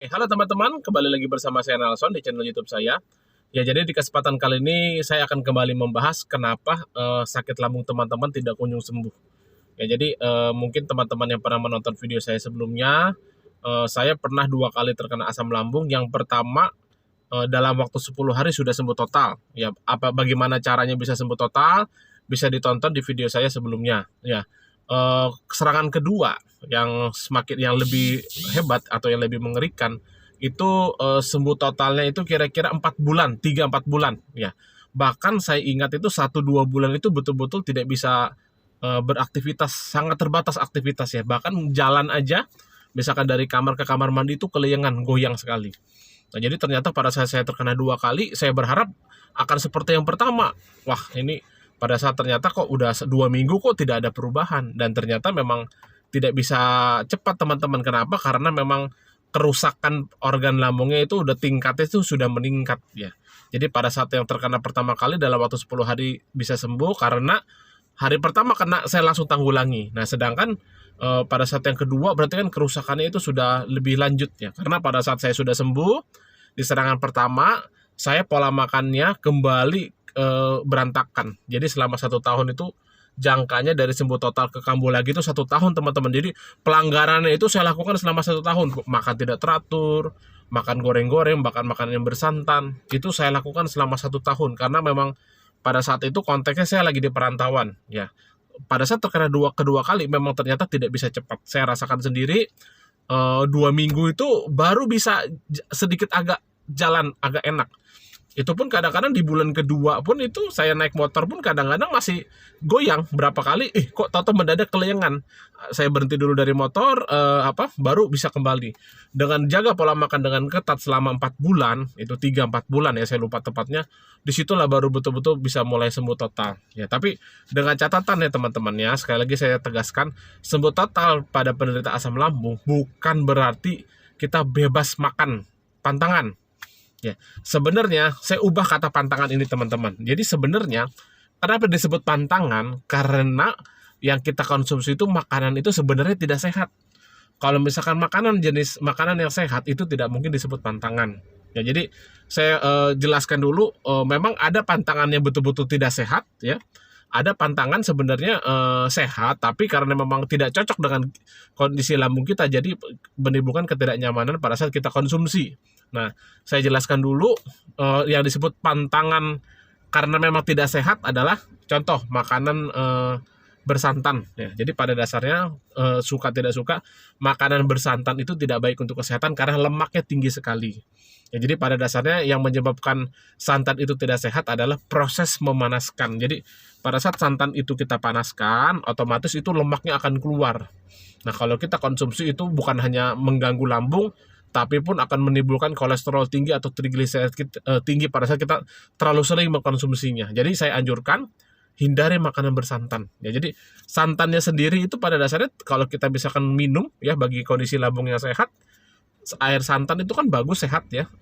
Halo teman-teman, kembali lagi bersama saya Nelson di channel YouTube saya. Ya, jadi di kesempatan kali ini saya akan kembali membahas kenapa sakit lambung teman-teman tidak kunjung sembuh. Ya, jadi mungkin teman-teman yang pernah menonton video saya sebelumnya, saya pernah 2 kali terkena asam lambung. Yang pertama dalam waktu 10 hari sudah sembuh total. Ya, bagaimana caranya bisa sembuh total? Bisa ditonton di video saya sebelumnya. Ya, serangan kedua yang lebih hebat atau yang lebih mengerikan itu sembuh totalnya itu kira-kira 4 bulan, 3-4 bulan ya. Bahkan saya ingat itu 1-2 bulan itu betul-betul tidak bisa beraktivitas, sangat terbatas aktivitas ya. Bahkan jalan aja misalkan dari kamar ke kamar mandi itu keleyengan, goyang sekali. Nah, jadi ternyata pada saat saya terkena 2 kali, saya berharap akan seperti yang pertama. Wah, ini pada saat ternyata kok udah 2 minggu kok tidak ada perubahan. Dan ternyata memang tidak bisa cepat teman-teman. Kenapa? Karena memang kerusakan organ lambungnya itu udah tingkatnya itu sudah meningkat ya. Jadi pada saat yang terkena pertama kali dalam waktu 10 hari bisa sembuh karena hari pertama kena saya langsung tanggulangi. Nah, sedangkan pada saat yang kedua berarti kan kerusakannya itu sudah lebih lanjut ya. Karena pada saat saya sudah sembuh di serangan pertama, saya pola makannya kembali berantakan. Jadi selama 1 tahun itu jangkanya dari sembuh total ke kambuh lagi itu 1 tahun teman-teman. Jadi pelanggarannya itu saya lakukan selama 1 tahun. Makan tidak teratur, makan goreng-goreng, bahkan makan yang bersantan. Itu saya lakukan selama 1 tahun karena memang pada saat itu konteksnya saya lagi di perantauan ya. Pada saat terkena kedua kali memang ternyata tidak bisa cepat. Saya rasakan sendiri 2 minggu itu baru bisa sedikit agak jalan agak enak. Itu pun kadang-kadang di bulan kedua pun itu saya naik motor pun kadang-kadang masih goyang berapa kali, kok tahu mendadak keleyengan. Saya berhenti dulu dari motor, baru bisa kembali. Dengan jaga pola makan dengan ketat selama 4 bulan, itu 3-4 bulan ya saya lupa tepatnya, disitulah baru betul-betul bisa mulai sembuh total. Ya, tapi dengan catatan ya teman-teman ya, sekali lagi saya tegaskan, sembuh total pada penderita asam lambung bukan berarti kita bebas makan pantangan. Ya, sebenarnya saya ubah kata pantangan ini teman-teman. Jadi sebenarnya kenapa disebut pantangan? Karena yang kita konsumsi itu makanan itu sebenarnya tidak sehat. Kalau misalkan jenis makanan yang sehat itu tidak mungkin disebut pantangan. Ya, jadi saya jelaskan dulu, memang ada pantangan yang betul-betul tidak sehat ya. Ada pantangan sebenarnya sehat, tapi karena memang tidak cocok dengan kondisi lambung kita, jadi menimbulkan ketidaknyamanan pada saat kita konsumsi. Nah, saya jelaskan dulu yang disebut pantangan karena memang tidak sehat adalah contoh makanan bersantan. Ya, jadi pada dasarnya suka tidak suka makanan bersantan itu tidak baik untuk kesehatan karena lemaknya tinggi sekali. Ya, jadi pada dasarnya yang menyebabkan santan itu tidak sehat adalah proses memanaskan. Jadi pada saat santan itu kita panaskan, otomatis itu lemaknya akan keluar. Nah, kalau kita konsumsi itu bukan hanya mengganggu lambung, tapi pun akan menimbulkan kolesterol tinggi atau trigliserid tinggi pada saat kita terlalu sering mengkonsumsinya. Jadi saya anjurkan hindari makanan bersantan. Ya, jadi santannya sendiri itu pada dasarnya kalau kita misalkan minum ya bagi kondisi lambung yang sehat, air santan itu kan bagus sehat ya.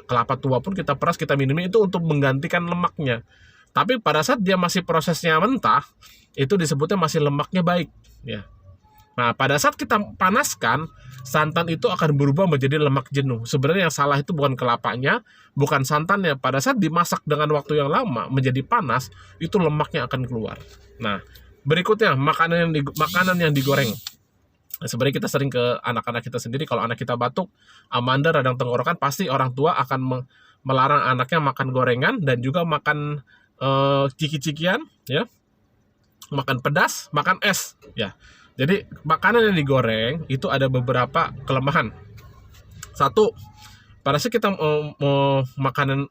Kelapa tua pun kita peras kita minumnya itu untuk menggantikan lemaknya. Tapi pada saat dia masih prosesnya mentah, itu disebutnya masih lemaknya baik ya. Nah, pada saat kita panaskan, santan itu akan berubah menjadi lemak jenuh. Sebenarnya yang salah itu bukan kelapanya, bukan santannya. Pada saat dimasak dengan waktu yang lama, menjadi panas, itu lemaknya akan keluar. Nah, berikutnya, makanan yang digoreng. Nah, sebenarnya kita sering ke anak-anak kita sendiri, kalau anak kita batuk, amanda, radang tenggorokan, pasti orang tua akan melarang anaknya makan gorengan dan juga makan ciki-cikian, ya, makan pedas, makan es, ya. Jadi makanan yang digoreng itu ada beberapa kelemahan. Satu, pada saat kita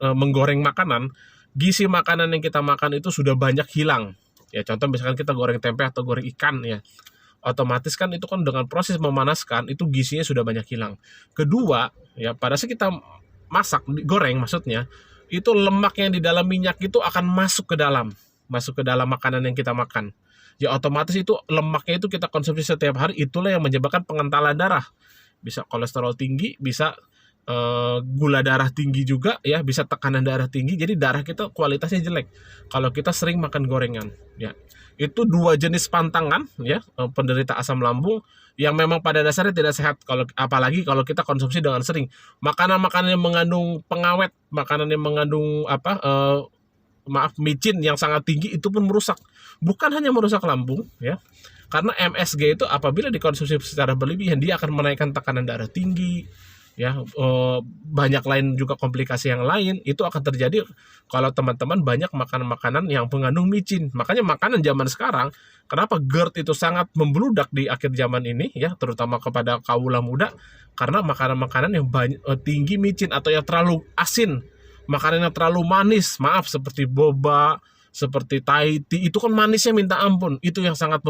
menggoreng makanan, gizi makanan yang kita makan itu sudah banyak hilang. Ya, contoh misalkan kita goreng tempe atau goreng ikan ya, otomatis kan itu kan dengan proses memanaskan itu gizinya sudah banyak hilang. Kedua, ya pada saat kita goreng maksudnya, itu lemak yang di dalam minyak itu akan masuk ke dalam makanan yang kita makan. Ya otomatis itu lemaknya itu kita konsumsi setiap hari, itulah yang menyebabkan pengentalan darah. Bisa kolesterol tinggi, bisa gula darah tinggi juga ya, bisa tekanan darah tinggi, jadi darah kita kualitasnya jelek kalau kita sering makan gorengan ya. Itu 2 jenis pantangan ya, penderita asam lambung yang memang pada dasarnya tidak sehat, kalau apalagi kalau kita konsumsi dengan sering. Makanan-makanan yang mengandung pengawet, makanan yang mengandung micin yang sangat tinggi itu pun merusak. Bukan hanya merusak lambung ya. Karena MSG itu apabila dikonsumsi secara berlebihan dia akan menaikkan tekanan darah tinggi ya, banyak lain juga komplikasi yang lain itu akan terjadi kalau teman-teman banyak makanan-makanan yang mengandung micin. Makanya makanan zaman sekarang kenapa GERD itu sangat membludak di akhir zaman ini ya, terutama kepada kaula muda, karena makanan-makanan yang tinggi micin atau yang terlalu asin, makanan yang terlalu manis, maaf, seperti boba, seperti Thai tea, itu kan manisnya minta ampun. Itu yang sangat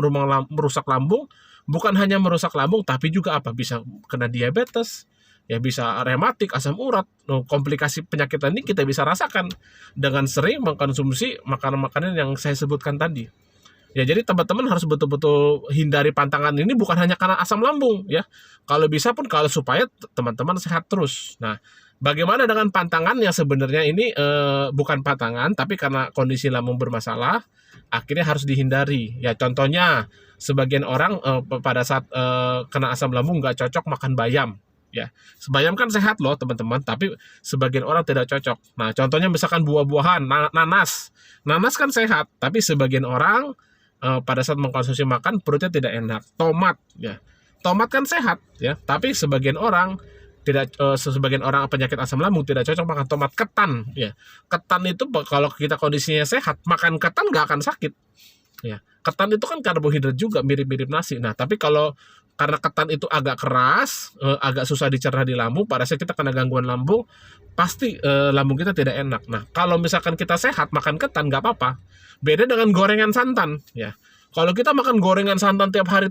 merusak lambung. Bukan hanya merusak lambung, tapi juga bisa kena diabetes, ya bisa rematik, asam urat. Komplikasi penyakit ini kita bisa rasakan dengan sering mengkonsumsi makanan-makanan yang saya sebutkan tadi. Ya, jadi teman-teman harus betul-betul hindari pantangan ini, bukan hanya karena asam lambung ya. Kalau bisa pun kalau supaya teman-teman sehat terus. Nah, bagaimana dengan pantangan yang sebenarnya ini bukan pantangan, tapi karena kondisi lambung bermasalah, akhirnya harus dihindari. Ya, contohnya sebagian orang pada saat kena asam lambung nggak cocok makan bayam. Ya, bayam kan sehat loh teman-teman, tapi sebagian orang tidak cocok. Nah, contohnya misalkan buah-buahan, nanas. Nanas kan sehat, tapi sebagian orang pada saat mengkonsumsi makan perutnya tidak enak. Tomat, ya. Tomat kan sehat, ya, tapi sebagian orang tidak, sebagian orang penyakit asam lambung tidak cocok makan tomat. Ketan, ya. Ketan itu kalau kita kondisinya sehat, makan ketan nggak akan sakit. Ya, ketan itu kan karbohidrat juga, mirip-mirip nasi. Nah, tapi karena ketan itu agak keras, agak susah dicerna di lambung, pada saat kita kena gangguan lambung, pasti lambung kita tidak enak. Nah, kalau misalkan kita sehat, makan ketan nggak apa-apa. Beda dengan gorengan santan, ya. Kalau kita makan gorengan santan tiap hari,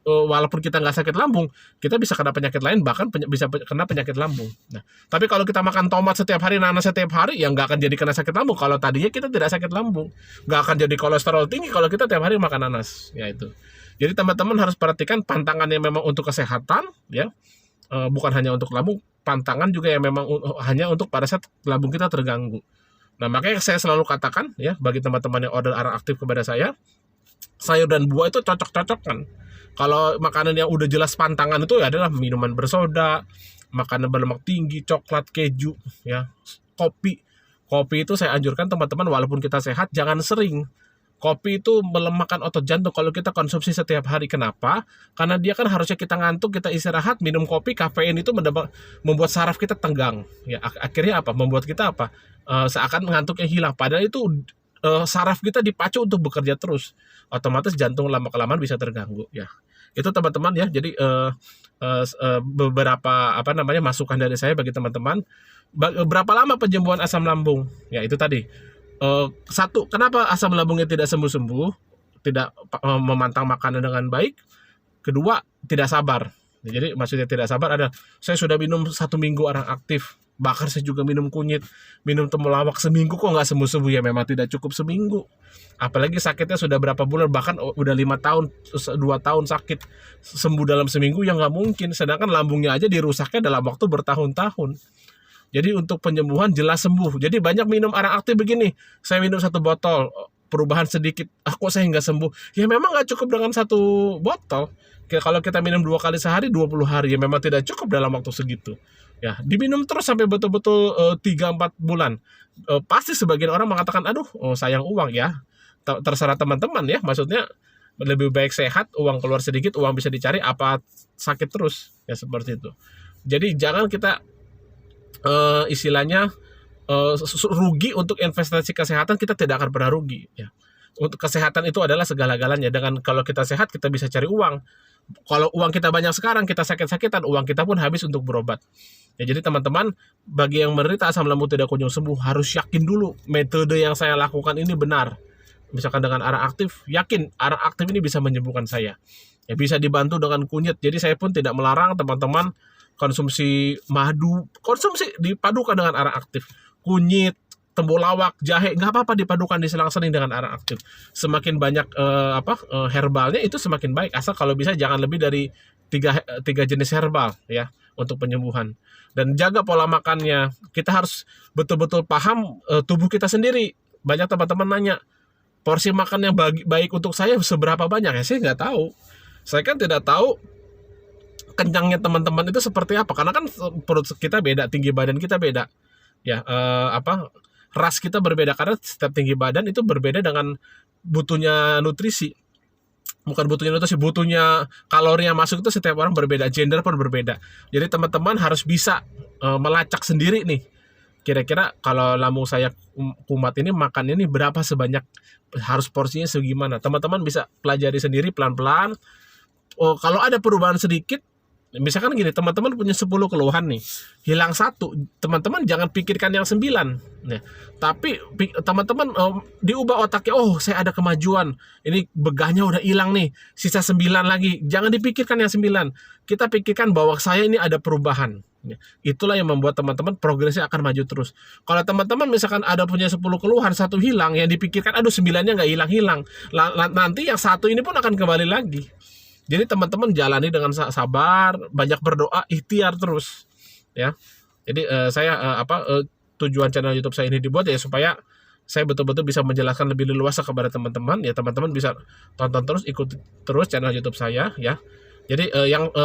walaupun kita nggak sakit lambung, kita bisa kena penyakit lain, bahkan bisa kena penyakit lambung. Nah, tapi kalau kita makan tomat setiap hari, nanas setiap hari, ya nggak akan jadi kena sakit lambung. Kalau tadinya kita tidak sakit lambung, nggak akan jadi kolesterol tinggi kalau kita tiap hari makan nanas, ya itu. Jadi teman-teman harus perhatikan pantangan yang memang untuk kesehatan, ya, bukan hanya untuk lambung, pantangan juga yang memang hanya untuk pada saat lambung kita terganggu. Nah, makanya saya selalu katakan, ya, bagi teman-teman yang order arang aktif kepada saya, sayur dan buah itu cocok-cocokan. Kalau makanan yang udah jelas pantangan itu ya adalah minuman bersoda, makanan berlemak tinggi, coklat, keju, ya, kopi. Kopi itu saya anjurkan teman-teman, walaupun kita sehat, jangan sering. Kopi itu melemahkan otot jantung kalau kita konsumsi setiap hari. Kenapa? Karena dia kan harusnya kita ngantuk, kita istirahat, minum kopi, kafein itu membuat saraf kita tenggang. Ya, akhirnya Membuat kita seakan ngantuknya hilang. Padahal itu saraf kita dipacu untuk bekerja terus. Otomatis jantung lama-kelamaan bisa terganggu. Ya, itu teman-teman ya. Jadi beberapa masukan dari saya bagi teman-teman. Berapa lama penyembuhan asam lambung? Ya, itu tadi. Satu, kenapa asam lambungnya tidak sembuh-sembuh, tidak memantang makanan dengan baik. Kedua, tidak sabar. Jadi maksudnya tidak sabar saya sudah minum 1 minggu arang aktif, bahkan saya juga minum kunyit, minum temulawak seminggu kok nggak sembuh-sembuh. Ya memang tidak cukup seminggu, apalagi sakitnya sudah berapa bulan, bahkan udah 5 tahun, 2 tahun sakit, sembuh dalam seminggu ya nggak mungkin. Sedangkan lambungnya aja dirusaknya dalam waktu bertahun-tahun. Jadi untuk penyembuhan jelas sembuh. Jadi banyak minum arang aktif begini, saya minum 1 botol, perubahan sedikit, kok saya nggak sembuh. Ya memang nggak cukup dengan 1 botol. Kalau kita minum 2 kali sehari, 20 hari, ya memang tidak cukup dalam waktu segitu. Ya, diminum terus sampai betul-betul 3-4 bulan. Pasti sebagian orang mengatakan, aduh, sayang uang ya. Terserah teman-teman ya, maksudnya lebih baik sehat, uang keluar sedikit, uang bisa dicari, apa sakit terus. Ya seperti itu. Jadi jangan kita istilahnya rugi untuk investasi kesehatan. Kita tidak akan pernah rugi ya. Untuk kesehatan itu adalah segala-galanya. Dengan kalau kita sehat, kita bisa cari uang. Kalau uang kita banyak sekarang, kita sakit-sakitan, uang kita pun habis untuk berobat. Ya, jadi teman-teman, bagi yang menderita asam lambung tidak kunjung sembuh, harus yakin dulu metode yang saya lakukan ini benar. Misalkan dengan arang aktif, yakin arang aktif ini bisa menyembuhkan saya. Ya, bisa dibantu dengan kunyit. Jadi saya pun tidak melarang teman-teman konsumsi madu, konsumsi dipadukan dengan arang aktif. Kunyit, temulawak, jahe, nggak apa-apa dipadukan diselang-seling dengan arang aktif. Semakin banyak herbalnya itu semakin baik, asal kalau bisa jangan lebih dari 3 jenis herbal ya untuk penyembuhan. Dan jaga pola makannya. Kita harus betul-betul paham tubuh kita sendiri. Banyak teman-teman nanya, porsi makan yang baik untuk saya seberapa banyak? Ya saya nggak tahu. Saya kan tidak tahu kenyangnya teman-teman itu seperti apa, karena kan perut kita beda, tinggi badan kita beda, ya ras kita berbeda, karena setiap tinggi badan itu berbeda dengan butuhnya nutrisi, bukan butuhnya nutrisi, butuhnya kalori yang masuk itu setiap orang berbeda, gender pun berbeda. Jadi teman-teman harus bisa melacak sendiri nih, kira-kira kalau lambung saya kumat ini makan ini berapa sebanyak, harus porsinya segimana. Teman-teman bisa pelajari sendiri pelan-pelan. Kalau ada perubahan sedikit, misalkan gini, teman-teman punya 10 keluhan nih, hilang satu, teman-teman jangan pikirkan yang 9. Nah, tapi teman-teman diubah otaknya, oh saya ada kemajuan, ini begahnya udah hilang nih, sisa 9 lagi. Jangan dipikirkan yang 9, kita pikirkan bahwa saya ini ada perubahan. Itulah yang membuat teman-teman progresnya akan maju terus. Kalau teman-teman misalkan ada punya 10 keluhan, satu hilang, yang dipikirkan aduh 9-nya nggak hilang-hilang, nanti yang satu ini pun akan kembali lagi. Jadi teman-teman jalani dengan sabar, banyak berdoa, ikhtiar terus, ya. Jadi tujuan channel YouTube saya ini dibuat ya supaya saya betul-betul bisa menjelaskan lebih leluasa kepada teman-teman. Ya teman-teman bisa tonton terus, ikuti terus channel YouTube saya, ya. Jadi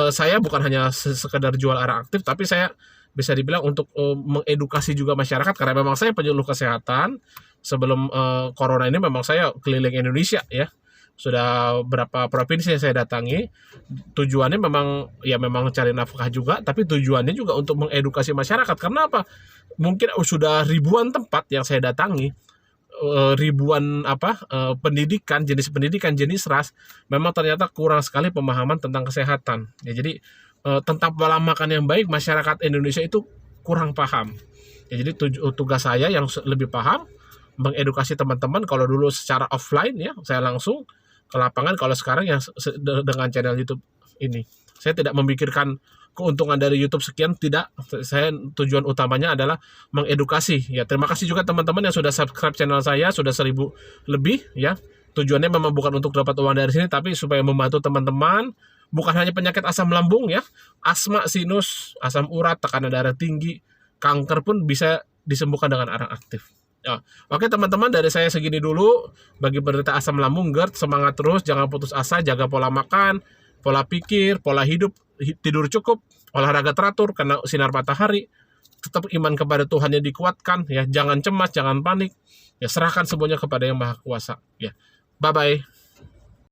saya bukan hanya sekedar jual arah aktif, tapi saya bisa dibilang untuk mengedukasi juga masyarakat, karena memang saya penyuluh kesehatan. Sebelum corona ini memang saya keliling Indonesia, ya. Sudah berapa provinsi yang saya datangi. Tujuannya memang cari nafkah juga, tapi tujuannya juga untuk mengedukasi masyarakat. Karena apa? Mungkin sudah ribuan tempat yang saya datangi, ribuan pendidikan, jenis ras, memang ternyata kurang sekali pemahaman tentang kesehatan. Ya, jadi tentang pola makan yang baik, masyarakat Indonesia itu kurang paham. Ya, jadi tugas saya yang lebih paham mengedukasi teman-teman. Kalau dulu secara offline, ya saya langsung ke lapangan. Kalau sekarang yang dengan channel YouTube ini, saya tidak memikirkan keuntungan dari YouTube sekian, tidak. Saya tujuan utamanya adalah mengedukasi, ya. Terima kasih juga teman-teman yang sudah subscribe channel saya, sudah 1000 lebih, ya. Tujuannya memang bukan untuk dapat uang dari sini, tapi supaya membantu teman-teman, bukan hanya penyakit asam lambung, ya, asma, sinus, asam urat, tekanan darah tinggi, kanker pun bisa disembuhkan dengan arang aktif. Ya. Oke teman-teman, dari saya segini dulu. Bagi penderita asam lambung, GERD, semangat terus, jangan putus asa, jaga pola makan, pola pikir, pola hidup, tidur cukup, olahraga teratur, kena sinar matahari, tetap iman kepada Tuhan yang dikuatkan, ya. Jangan cemas, jangan panik, ya, serahkan semuanya kepada Yang Maha Kuasa, ya. Bye bye.